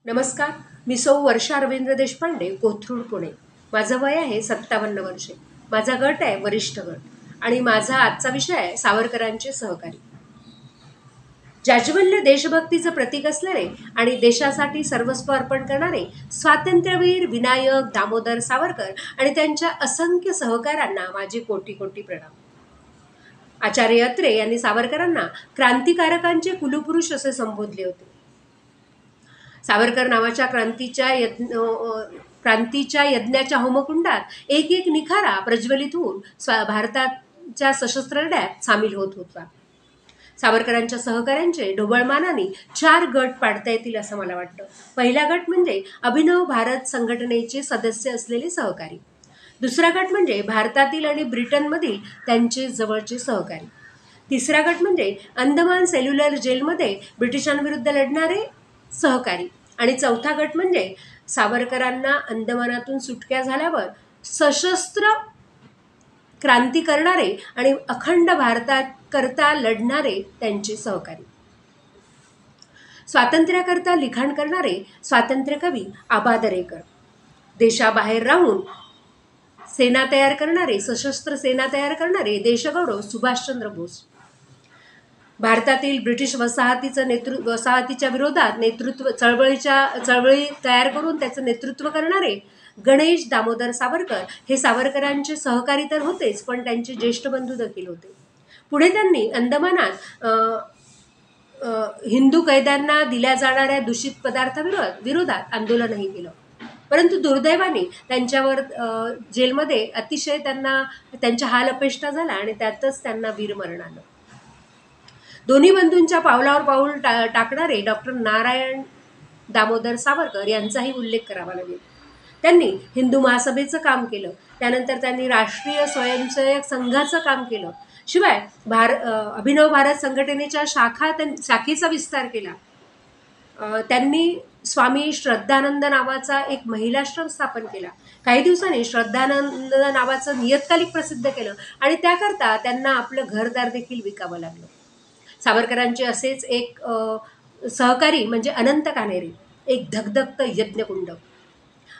नमस्कार. मी सौ वर्षा रवींद्र देशपांडे, कोथरूड, पुणे. माझं वय आहे 57 वर्षे. माझा गट आहे वरिष्ठ गट आणि माझा आजचा विषय आहे सावरकरांचे सहकारी. जाज्वल्य देशभक्तीचं प्रतीक असणारे आणि देशासाठी सर्वस्व अर्पण करणारे स्वातंत्र्यवीर विनायक दामोदर सावरकर आणि त्यांच्या असंख्य सहकाऱ्यांना माझे कोटी कोटी प्रणाम. आचार्य अत्रे यांनी सावरकरांना क्रांतिकारकांचे कुलपुरुष असे संबोधले होते. सावरकर नावाच्या क्रांतीच्या यज्ञाच्या होमकुंडात एक एक निखारा प्रज्वलित होऊन भारताच्या सशस्त्र लढ्यात सामील होत होता. सावरकरांच्या सहकाऱ्यांचे ढोबळमानाने 4 गट पाडता येतील असं मला वाटतं. पहिला गट म्हणजे अभिनव भारत संघटनेचे सदस्य असलेले सहकारी. दुसरा गट म्हणजे भारतातील आणि ब्रिटनमधील त्यांचे जवळचे सहकारी. तिसरा गट म्हणजे अंदमान सेल्युलर जेलमध्ये ब्रिटिशांविरुद्ध लढणारे सहकारी. आणि चौथा गट म्हणजे सावरकरांना अंदमानातून सुटका झाल्यावर सशस्त्र क्रांती करणारे आणि अखंड भारताकरता लढणारे त्यांचे सहकारी. स्वातंत्र्याकरता लिखाण करणारे स्वातंत्र्य कवी आबा दरेकर. देशाबाहेर राहून सेना तयार करणारे, सशस्त्र सेना तयार करणारे देशगौरव सुभाषचंद्र बोस. भारतातील ब्रिटिश वसाहतीच्या विरोधात चळवळी तयार करून त्याचं नेतृत्व करणारे गणेश दामोदर सावरकर हे सावरकरांचे सहकारी तर होतेच, पण त्यांचे ज्येष्ठ बंधू देखील होते. पुढे त्यांनी अंदमानात हिंदू कैद्यांना दिल्या जाणाऱ्या दूषित पदार्थाविरोधात आंदोलनही केलं. परंतु दुर्दैवाने त्यांच्यावर जेलमध्ये अतिशय त्यांच्या हाल अपेष्टा झाला आणि त्यातच त्यांना वीरमरण आलं. दोन्ही बंधूंच्या पावलावर पाऊल टाकणारे डॉक्टर नारायण दामोदर सावरकर यांचाही उल्लेख करावा लागेल. त्यांनी हिंदू महासभेचं काम केलं. त्यानंतर त्यांनी राष्ट्रीय स्वयंसेवक संघाचं काम केलं. शिवाय अभिनव भारत संघटनेच्या शाखेचा विस्तार केला. त्यांनी स्वामी श्रद्धानंद नावाचा एक महिलाश्रम स्थापन केला. काही दिवसांनी श्रद्धानंद नावाचं नियतकालिक प्रसिद्ध केलं आणि त्याकरता त्यांना आपलं घरदार देखील विकावं लागलं. सावरकरांचे असेच एक सहकारी म्हणजे अनंत कान्हेरे, एक धगधगतं यज्ञकुंड.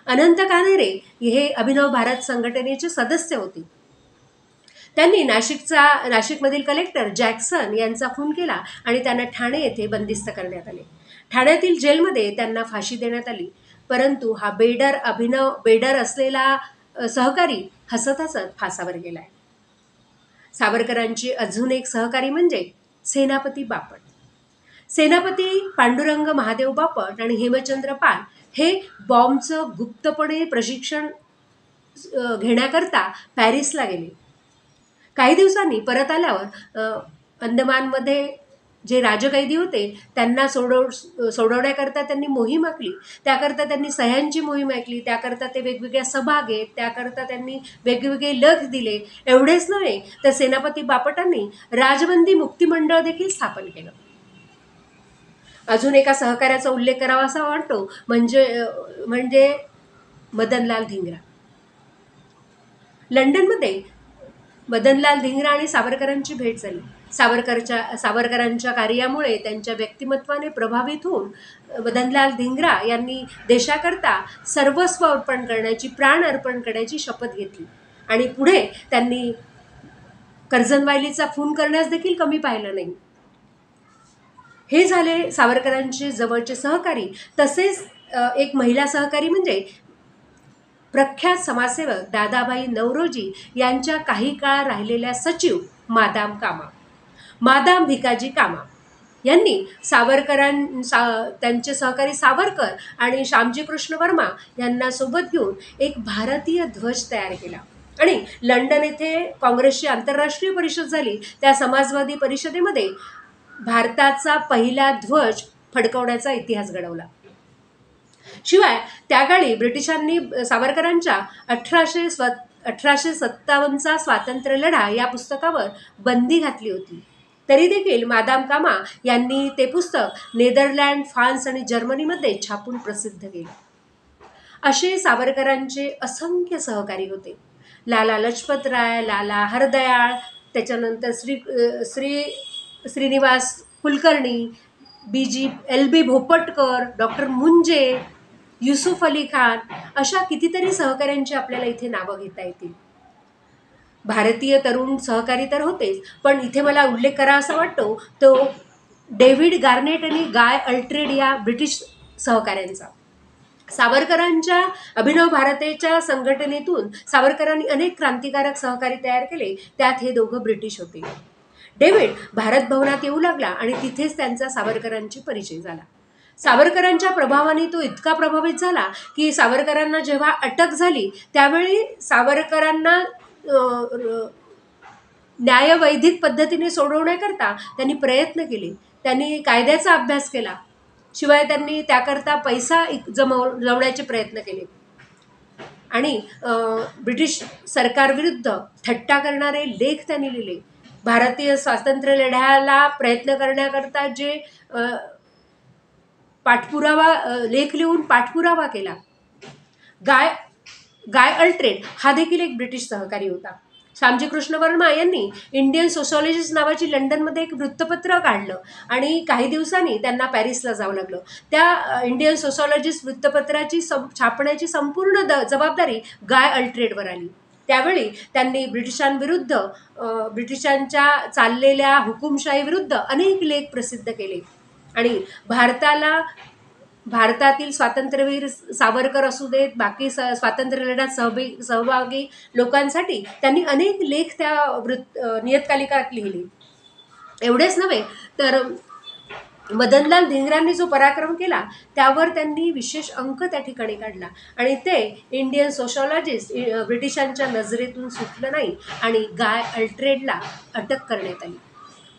अनंत कान्हेरे हे अभिनव भारत संघटनेचे सदस्य होते. त्यांनी नाशिकमधील कलेक्टर जॅक्सन यांचा खून केला आणि त्यांना ठाणे येथे बंदिस्त करण्यात आले. ठाण्यातील जेलमध्ये त्यांना फाशी देण्यात आली. परंतु हा बेडर असलेला सहकारी हसत हसत फासावर गेलाय. सावरकरांची अजून एक सहकारी म्हणजे सेनापती बापट. सेनापती पांडुरंग महादेव बापट आणि हेमचंद्र पाल हे बॉम्बचं गुप्तपणे प्रशिक्षण घेण्याकरता पॅरिसला गेले. काही दिवसांनी परत आल्यावर अंदमानमध्ये जे राजकैदी होते त्यांना सोडवण्याकरता त्यांनी मोहीम आखली. त्याकरता त्यांनी सह्यांची मोहीम आखली. त्याकरता ते वेगवेगळ्या सभा घेत, त्याकरता त्यांनी वेगवेगळे लख दिले. एवढेच नव्हे तर सेनापती बापटांनी राजबंदी मुक्ती मंडळ देखील स्थापन केलं. अजून एका सहकार्याचा उल्लेख करावा असा वाटतो म्हणजे मदनलाल धिंग्रा. लंडनमध्ये मदनलाल धिंग्रा आणि सावरकरांची भेट झाली. सावरकरांच्या कार्यामुळे त्यांच्या व्यक्तिमत्वाने प्रभावित होऊन मदनलाल धिंग्रा यांनी देशाकरता सर्वस्व अर्पण करण्याची, प्राण अर्पण करण्याची शपथ घेतली आणि पुढे त्यांनी कर्झनवायलीचा खून करण्यास देखील कमी पाहिलं नाही. हे झाले सावरकरांचे जवळचे सहकारी. तसेच एक महिला सहकारी म्हणजे प्रख्यात समाजसेवक दादाभाई नौरोजी यांच्या काही काळ राहिलेल्या सचिव मादाम भिकाजी कामा यांनी त्यांचे सहकारी सावरकर आणि श्यामजी कृष्ण वर्मा यांना सोबत घेऊन एक भारतीय ध्वज तयार केला आणि लंडन येथे काँग्रेसची आंतरराष्ट्रीय परिषद झाली. त्या समाजवादी परिषदेमध्ये भारताचा पहिला ध्वज फडकवण्याचा इतिहास घडवला. शिवाय त्याकाळी ब्रिटिशांनी सावरकरांच्या 1857चा स्वातंत्र्य लढा या पुस्तकावर बंदी घातली होती. तरी देखील मादाम कामा यांनी ते पुस्तक नेदरलँड, फ्रान्स आणि जर्मनीमध्ये छापून प्रसिद्ध केले. असे सावरकरांचे असंख्य सहकारी होते. लाला लजपतराय, लाला हरदयाळ, त्याच्यानंतर श्रीनिवास कुलकर्णी, LB भोपटकर, डॉक्टर मुंजे, युसुफ अली खान अशा कितीतरी सहकाऱ्यांची आपल्याला इथे नावं घेता येतील. भारतीय तरुण सहकारी तर होतेच, पण इथे मला उल्लेख करा असा वाटतो तो डेव्हिड गार्नेट आणि गाय अल्ट्रेड या ब्रिटिश सहकाऱ्यांचा. सावरकरांच्या अभिनव भारताच्या संघटनेतून सावरकरांनी अनेक क्रांतिकारक सहकारी तयार केले. त्यात हे दोघं ब्रिटिश होते. डेव्हिड भारत भवनात येऊ लागला आणि तिथेच त्यांचा सावरकरांची परिचय झाला. सावरकरांच्या प्रभावाने तो इतका प्रभावित झाला की सावरकरांना जेव्हा अटक झाली त्यावेळी सावरकरांना न्यायवैधिक पद्धतीने सोडवण्याकरता त्यांनी प्रयत्न केले. त्यांनी कायद्याचा अभ्यास केला. शिवाय त्यांनी त्याकरता पैसा जमवण्याचे प्रयत्न केले आणि ब्रिटिश सरकारविरुद्ध थट्टा करणारे लेख त्यांनी लिहिले. भारतीय स्वातंत्र्य लढ्याला प्रयत्न करण्याकरता जे पाठपुरावा लेख लिहून पाठपुरावा केला. गाय अल्ट्रेड हा देखील एक ब्रिटिश सहकारी होता. श्यामजी कृष्ण वर्मा यांनी इंडियन सोशॉलॉजिस्ट नावाची लंडनमध्ये एक वृत्तपत्र काढलं आणि काही दिवसांनी त्यांना पॅरिसला जावं लागलं. त्या इंडियन सोशॉलॉजिस्ट वृत्तपत्राची छापण्याची संपूर्ण जबाबदारी गाय अल्ट्रेडवर आली. त्यावेळी त्यांनी ब्रिटिशांविरुद्ध ब्रिटिशांच्या चाललेल्या हुकुमशाहीविरुद्ध अनेक लेख प्रसिद्ध केले आणि भारतातील स्वातंत्र्यवीर सावरकर असू देत, बाकी स्वातंत्र्य लढ्यात सहभागी लोकांसाठी त्यांनी अनेक लेख त्या नियतकालिकात लिहिले. एवढेच नव्हे तर मदनलाल धिंगरांनी जो पराक्रम केला त्यावर त्यांनी विशेष अंक त्या ठिकाणी काढला आणि ते इंडियन सोशॉलॉजिस्ट ब्रिटिशांच्या नजरेतून सुटलं नाही आणि गाय अल्ट्रेडला अटक करण्यात आली.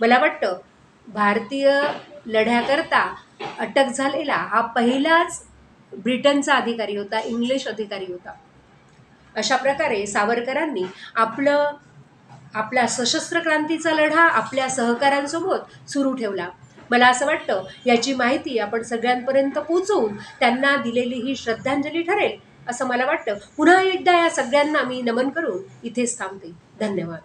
मला वाटतं भारतीय लढ्याकरता अटक झालेला हा पहिलाच ब्रिटनचा अधिकारी होता, इंग्लिश अधिकारी होता. अशा प्रकारे सावरकरांनी आपला सशस्त्र क्रांतीचा लढा आपल्या सहकाऱ्यांसोबत सुरू ठेवला. मला असं वाटतं याची माहिती आपण सगळ्यांपर्यंत पोहोचवून त्यांना दिलेली ही श्रद्धांजली ठरेल असं मला वाटतं. पुन्हा एकदा या सगळ्यांना मी नमन करून इथेच थांबते. धन्यवाद.